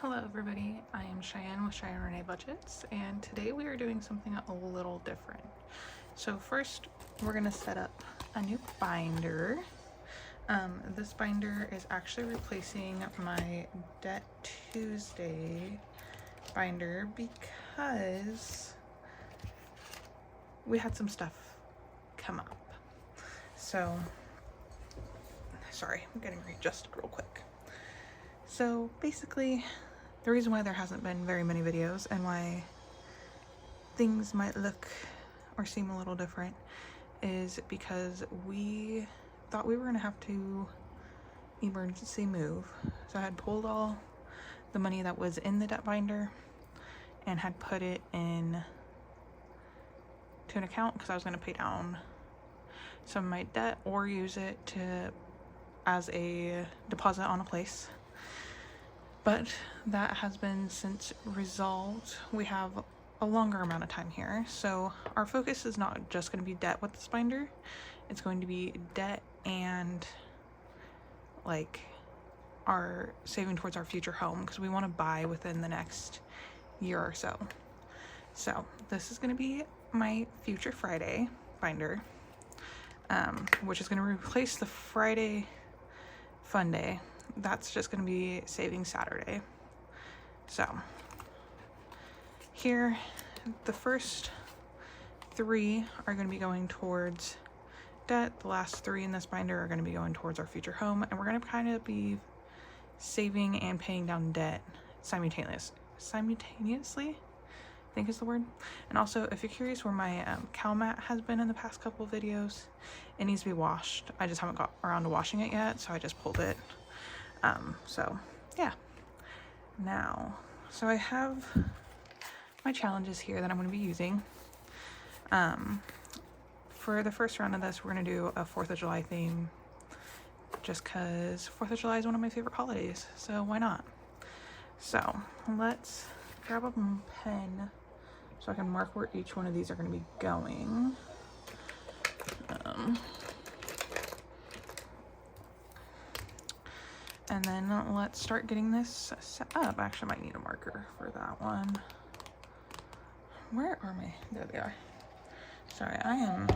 Hello everybody, I am Cheyenne with Cheyenne Renee Budgets, and today we are doing something a little different. So first, we're going to set up a new binder. This binder is actually replacing my Debt Tuesday binder because we had some stuff come up. So, sorry, I'm getting readjusted real quick. So basically, the reason why there hasn't been very many videos and why things might look or seem a little different is because we thought we were going to have to emergency move. So I had pulled all the money that was in the debt binder and had put it in to an account because I was going to pay down some of my debt or use it as a deposit on a place. But that has been since resolved. We have a longer amount of time here. So our focus is not just going to be debt with this binder. It's going to be debt and like our saving towards our future home because we want to buy within the next year or so. So this is going to be my Future Friday binder, which is going to replace the Friday Fun Day. That's just going to be Saving Saturday. So here, the first 3 are going to be going towards debt. The last 3 in this binder are going to be going towards our future home, and we're going to kind of be saving and paying down debt simultaneously, I think is the word. And also, if you're curious where my cow mat has been in the past couple of videos, it needs to be washed. I just haven't got around to washing it yet, so I just pulled it. So yeah. Now, so I have my challenges here that I'm going to be using. For the first round of this, we're going to do a 4th of July theme just because 4th of July is one of my favorite holidays, so why not? So let's grab a pen so I can mark where each one of these are going to be going. And then let's start getting this set up. Actually, I might need a marker for that one. Where are my, there they are. Sorry, I am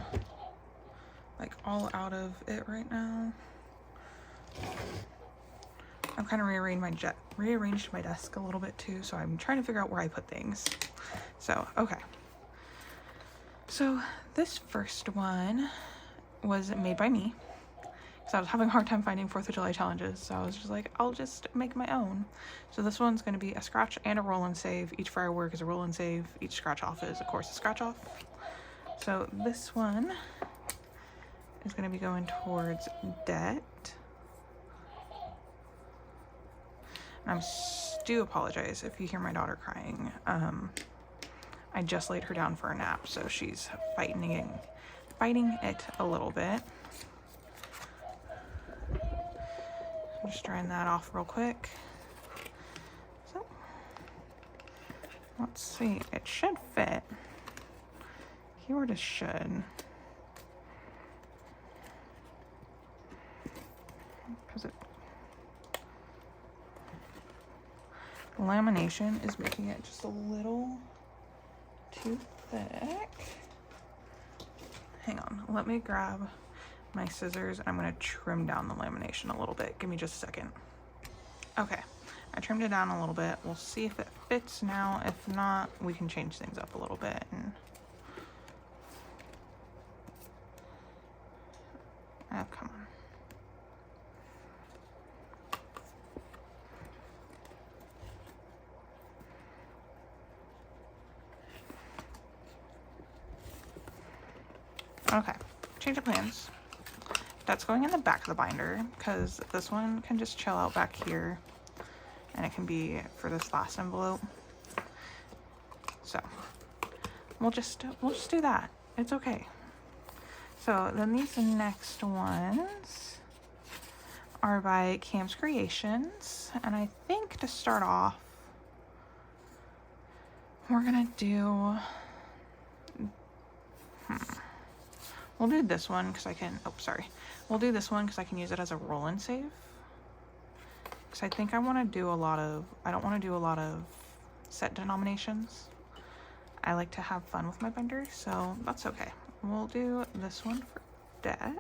like all out of it right now. I've kind of rearranged my desk a little bit too, so I'm trying to figure out where I put things. So, okay. So this first one was made by me. So I was having a hard time finding 4th of July challenges, so I was just like, I'll just make my own. So this one's going to be a scratch and a roll and save. Each firework is a roll and save. Each scratch off is, of course, a scratch off. So this one is going to be going towards debt. And I do apologize if you hear my daughter crying. I just laid her down for a nap, so she's fighting it a little bit. I'm just drying that off real quick. So let's see, it should fit. Keyword is should. Because lamination is making it just a little too thick. Hang on, let me grab my scissors and I'm going to trim down the lamination a little bit. Give me just a second. Okay, I trimmed it down a little bit. We'll see if it fits now. If not, we can change things up a little bit. And oh, come on. Okay, change of plans. That's going in the back of the binder because this one can just chill out back here and it can be for this last envelope. So we'll just do that. It's okay. So then these next ones are by Cam's Creations, and I think to start off we're gonna do we'll do this one because I can, oh sorry, we'll do this one because I can use it as a roll and save. because I think I want to do a lot of, I don't want to do a lot of set denominations. I like to have fun with my binders, so that's okay. We'll do this one for debt.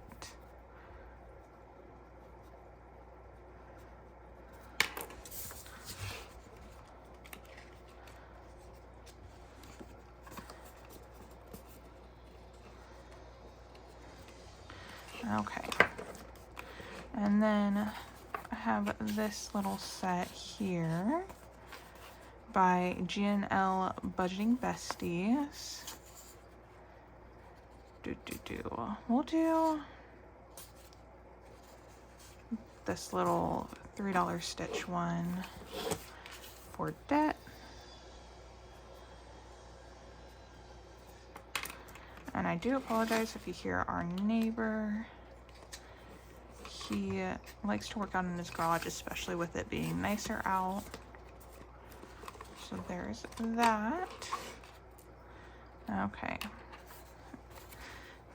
Okay. And then I have this little set here by GNL Budgeting Besties. We'll do this little $3 stitch one for debt. And I do apologize if you hear our neighbor. He likes to work out in his garage, especially with it being nicer out. So there's that. Okay.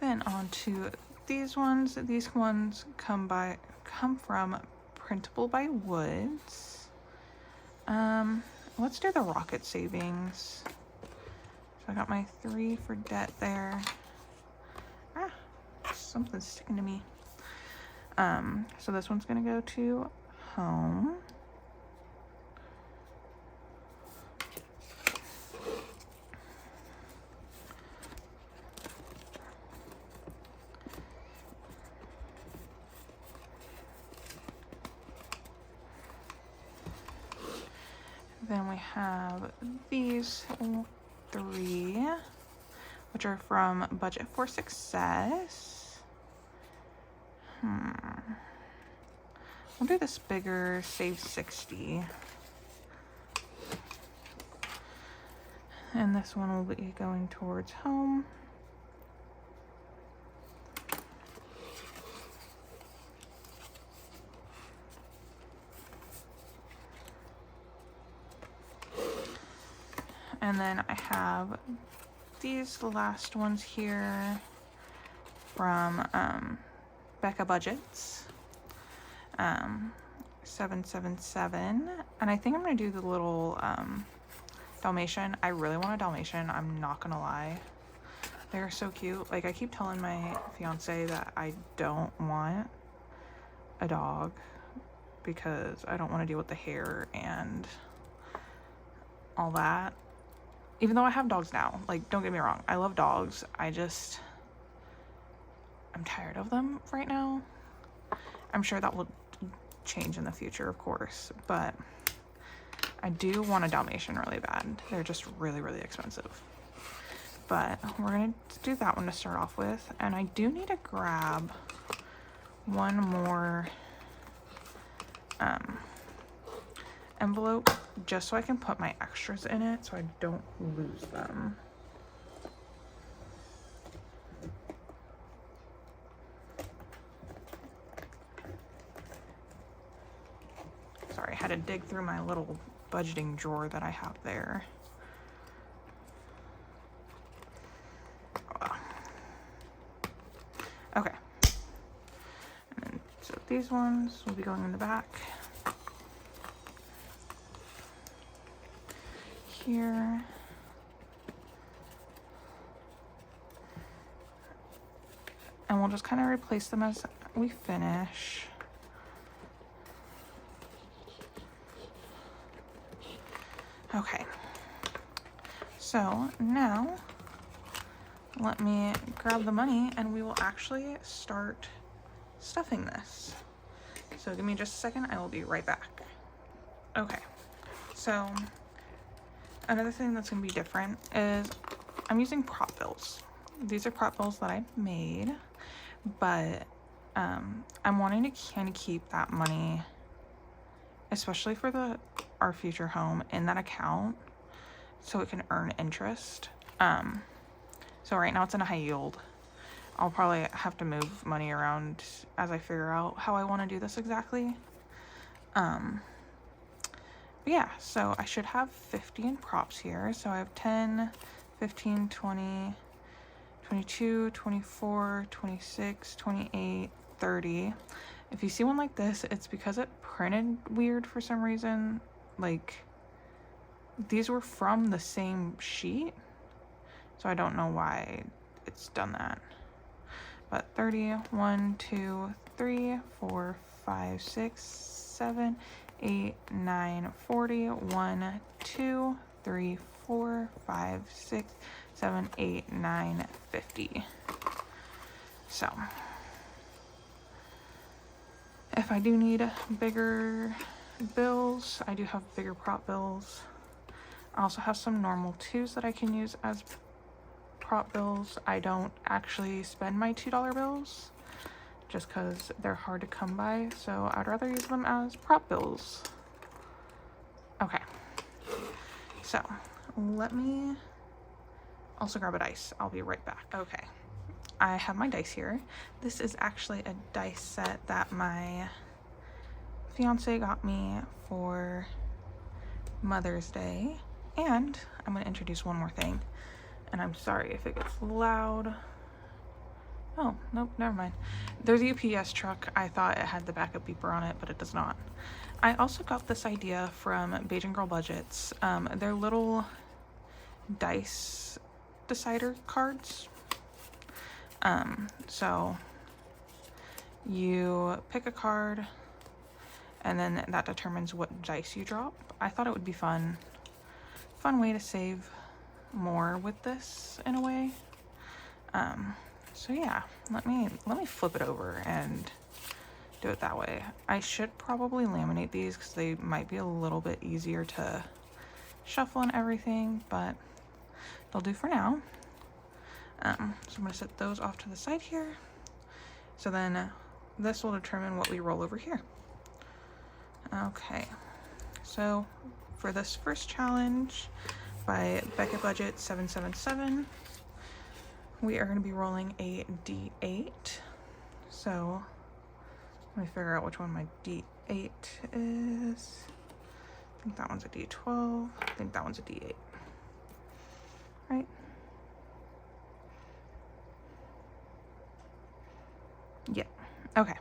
Then on to these ones. These ones come from Printable by Woods. Let's do the Rocket Savings. So I got my 3 for debt there. Ah, something's sticking to me. So this one's gonna go to home. Then we have these 3, which are from Budget for Success. We'll do this bigger, save 60. And this one will be going towards home. And then I have these last ones here from Becca Budgets, 777. And I think I'm gonna do the little Dalmatian. I really want a Dalmatian, I'm not gonna lie. They're so cute. Like, I keep telling my fiance that I don't want a dog because I don't want to deal with the hair and all that. Even though I have dogs now, like, don't get me wrong, I love dogs. I'm tired of them right now. I'm sure that will change in the future, of course, but I do want a Dalmatian really bad. They're just really, really expensive. But we're gonna do that one to start off with. And I do need to grab one more envelope just so I can put my extras in it so I don't lose them. Sorry, I had to dig through my little budgeting drawer that I have there. Okay. And so these ones will be going in the back. Here. And we'll just kind of replace them as we finish. Okay. So now let me grab the money and we will actually start stuffing this. So give me just a second, I will be right back. Okay, so another thing that's gonna be different is I'm using prop bills. These are prop bills that I made, but I'm wanting to kind of keep that money, especially for our future home, in that account so it can earn interest. So right now it's in a high yield. I'll probably have to move money around as I figure out how I want to do this exactly. But yeah, so I should have 50 in props here. So I have 10, 15, 20, 22, 24, 26, 28, 30. If you see one like this, it's because it printed weird for some reason. Like, these were from the same sheet, so I don't know why it's done that. But 30, 1, 2, 3, 4, 5, 6, 7, 8, 9, 40, 1, 2, 3, 4, 5, 6, 7, 8, 9, 50. So, if I do need bigger bills, I do have bigger prop bills. I also have some normal 2s that I can use as prop bills. I don't actually spend my $2 bills just because they're hard to come by, so I'd rather use them as prop bills. Okay, so let me also grab a dice. I'll be right back. Okay, I have my dice here. This is actually a dice set that my fiance got me for Mother's Day. And I'm going to introduce one more thing, and I'm sorry if it gets loud. Oh, nope, never mind. There's a UPS truck. I thought it had the backup beeper on it, but it does not. I also got this idea from Beige and Girl Budgets. They're little dice decider cards. So you pick a card, and then that determines what dice you drop. I thought it would be fun way to save more with this in a way. So yeah, let me flip it over and do it that way. I should probably laminate these because they might be a little bit easier to shuffle and everything, but they'll do for now. So I'm going to set those off to the side here. So then this will determine what we roll over here. Okay, so for this first challenge by Becca Budget 777, we are going to be rolling a D8. So let me figure out which one my D8 is. I think that one's a D12. I think that one's a D8. Right? Yeah. Okay.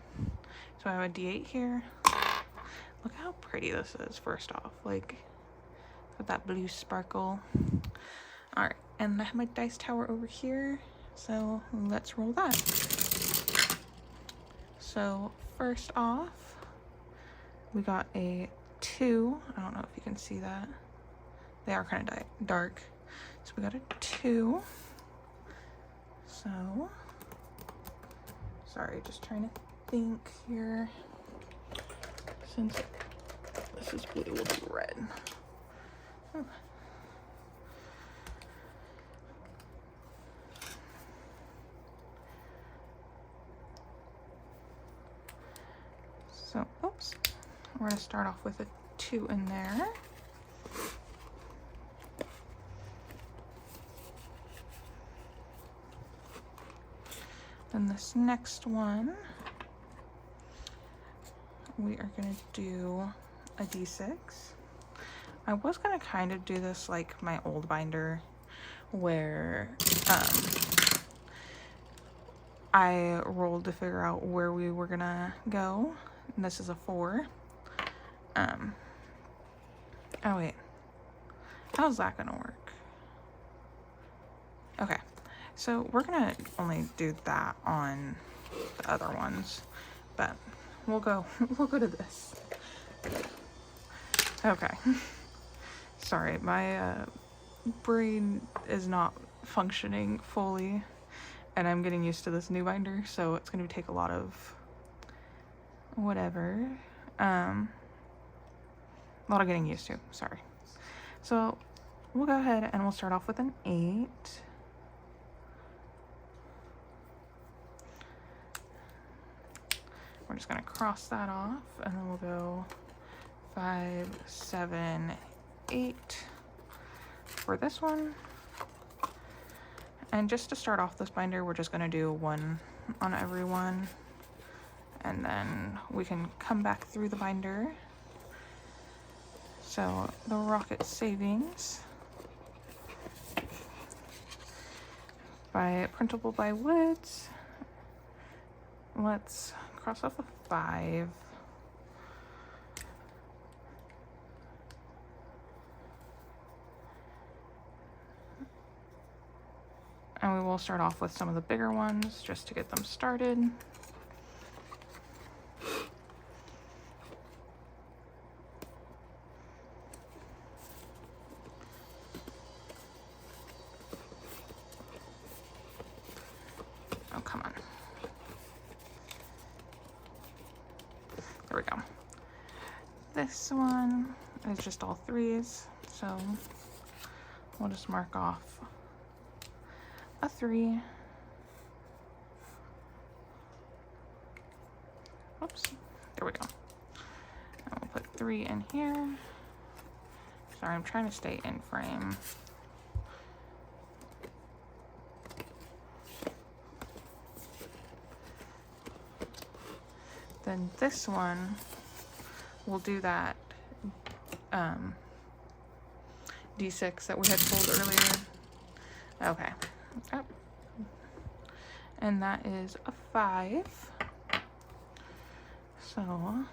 So I have a D8 here. Look how pretty this is, first off. Like, with that blue sparkle. Alright, and I have my dice tower over here. So let's roll that. So first off, we got a 2. I don't know if you can see that. They are kind of dark. So we got a 2. So, sorry, just trying to think here. Since this is blue, we'll do red. Oh. So, oops, we're gonna start off with a 2 in there. Then this next one, we are gonna do a D6. I was gonna kind of do this like my old binder, where I rolled to figure out where we were gonna go. And this is a 4. Oh wait, how's that gonna work? Okay, so we're gonna only do that on the other ones, but we'll go to this. Okay. Sorry, my brain is not functioning fully, and I'm getting used to this new binder, so it's going to take a lot of whatever. A lot of getting used to, sorry. So we'll go ahead and we'll start off with an 8. We're just going to cross that off, and then we'll go 5, 7, 8 for this one. And just to start off this binder, we're just going to do 1 on every one, and then we can come back through the binder. So the Rocket Savings by Printable by Woods. Let's cross off a 5. And we will start off with some of the bigger ones just to get them started. Oh, come on. There we go. This one is just all 3s, so we'll just mark off a 3. Oops, there we go. And we'll put 3 in here. Sorry, I'm trying to stay in frame. Then this one, we'll do that D6 that we had pulled earlier. Okay. Oh. And that is a 5. So I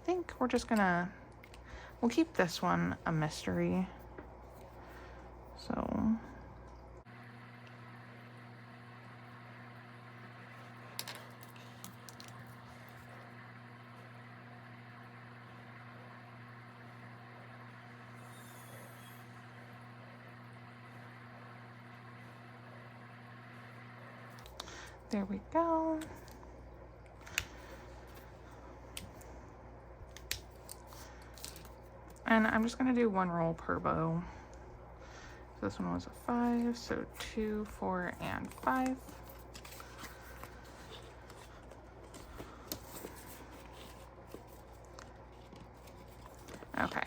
think we're just gonna, we'll keep this one a mystery. So there we go. And I'm just gonna do 1 roll per bow. So this one was a 5, so 2, 4, and 5. Okay.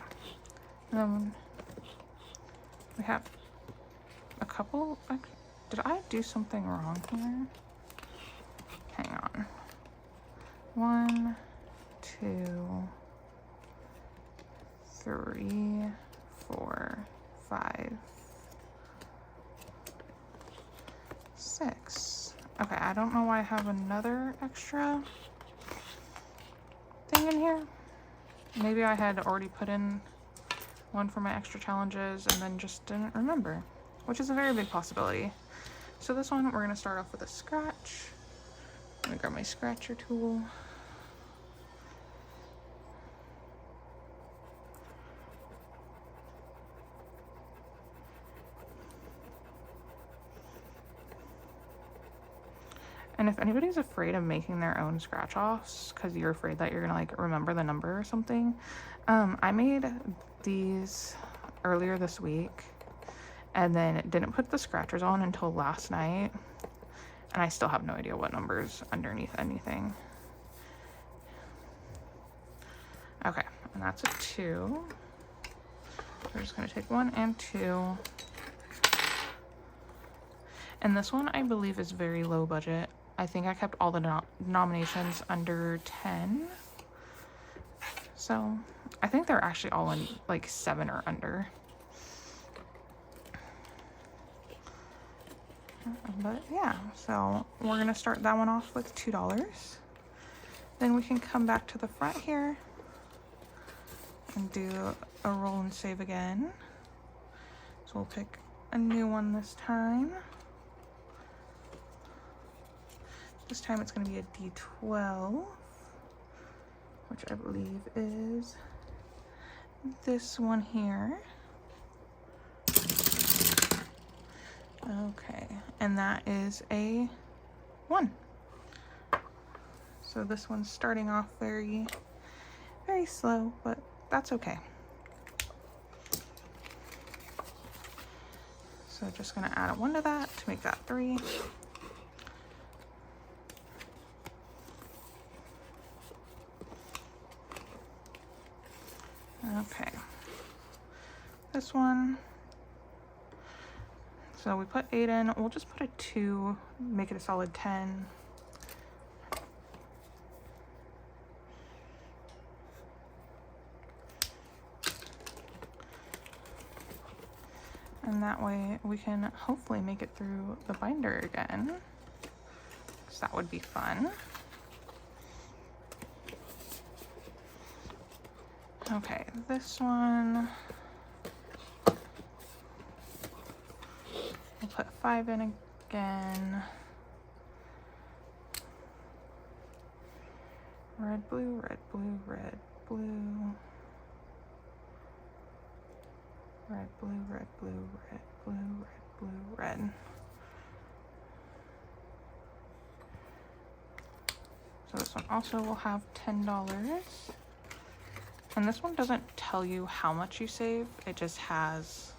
We have a couple. Did I do something wrong here? Hang on. 1, 2, 3, 4, 5, 6. Okay, I don't know why I have another extra thing in here. Maybe I had already put in one for my extra challenges and then just didn't remember, which is a very big possibility. So this one, we're gonna start off with a scratch. I'm gonna grab my scratcher tool. And if anybody's afraid of making their own scratch offs because you're afraid that you're gonna like remember the number or something, I made these earlier this week and then didn't put the scratchers on until last night, and I still have no idea what numbers underneath anything. Okay, and that's a 2. So we're just gonna take 1 and 2. And this one I believe is very low budget. I think I kept all the nominations under 10. So I think they're actually all in like 7 or under. But yeah, so we're gonna start that one off with $2. Then we can come back to the front here and do a roll and save again. So we'll pick a new one this time. This time it's going to be a D12, which I believe is this one here. Okay, and that is a 1. So this one's starting off very, very slow, but that's okay. So just going to add a 1 to that to make that 3. Okay, this one, so we put 8 in, we'll just put a 2, make it a solid 10. And that way we can hopefully make it through the binder again, so that would be fun. Okay, this one, we'll put 5 in again. Red, blue, red, blue, red, blue. Red, blue, red, blue, red, blue, red, blue, red. So this one also will have $10. And this one doesn't tell you how much you save. It just has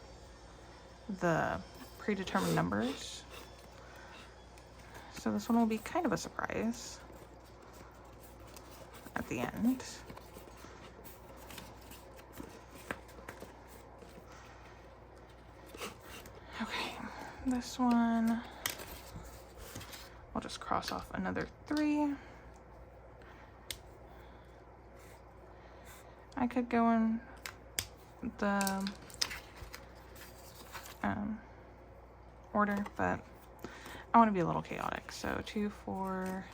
the predetermined numbers. So this one will be kind of a surprise at the end. Okay, this one, I'll just cross off another 3. I could go in the order, but I want to be a little chaotic. So 2, 4,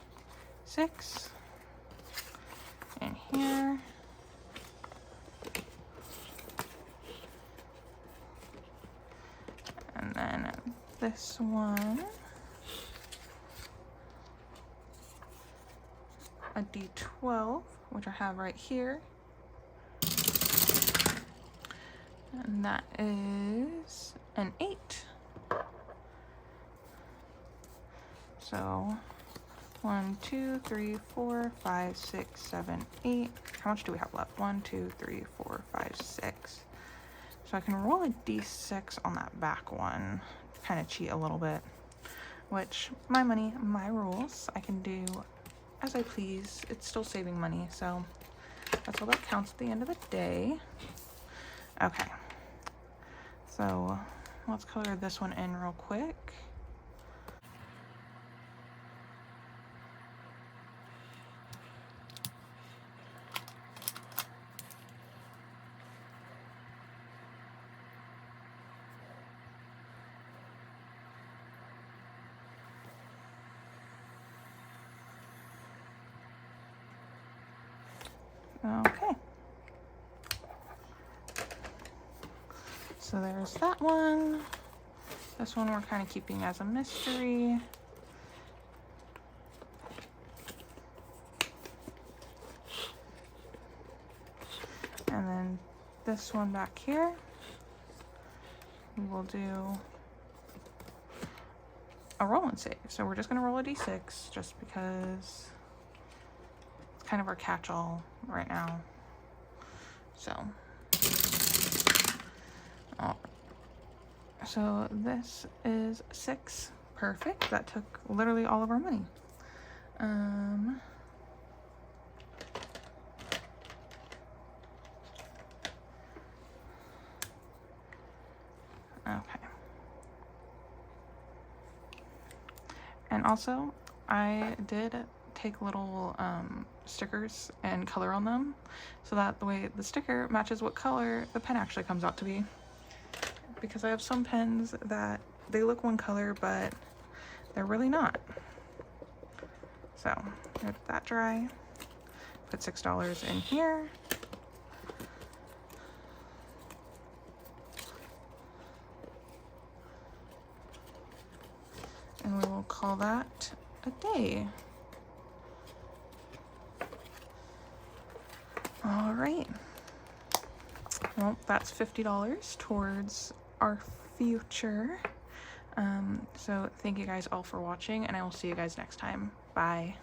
6 in here. And then this one, a D12, which I have right here. And that is an 8. So 1, 2, 3, 4, 5, 6, 7, 8. How much do we have left? 1, 2, 3, 4, 5, 6. So I can roll a D6 on that back one, kind of cheat a little bit, which my money, my rules. I can do as I please. It's still saving money, so that's all that counts at the end of the day. Okay, so let's color this one in real quick. Okay, so there's that one. This one we're kind of keeping as a mystery. And then this one back here, we will do a roll and save. So we're just going to roll a d6 just because it's kind of our catch-all right now. So this is 6. Perfect. That took literally all of our money. Okay. And also, I did take little stickers and color on them so that the way the sticker matches what color the pen actually comes out to be. Because I have some pens that they look one color, but they're really not. So, let that dry. Put $6 in here. And we will call that a day. All right. Well, that's $50 towards our future. So thank you guys all for watching, and I will see you guys next time. Bye.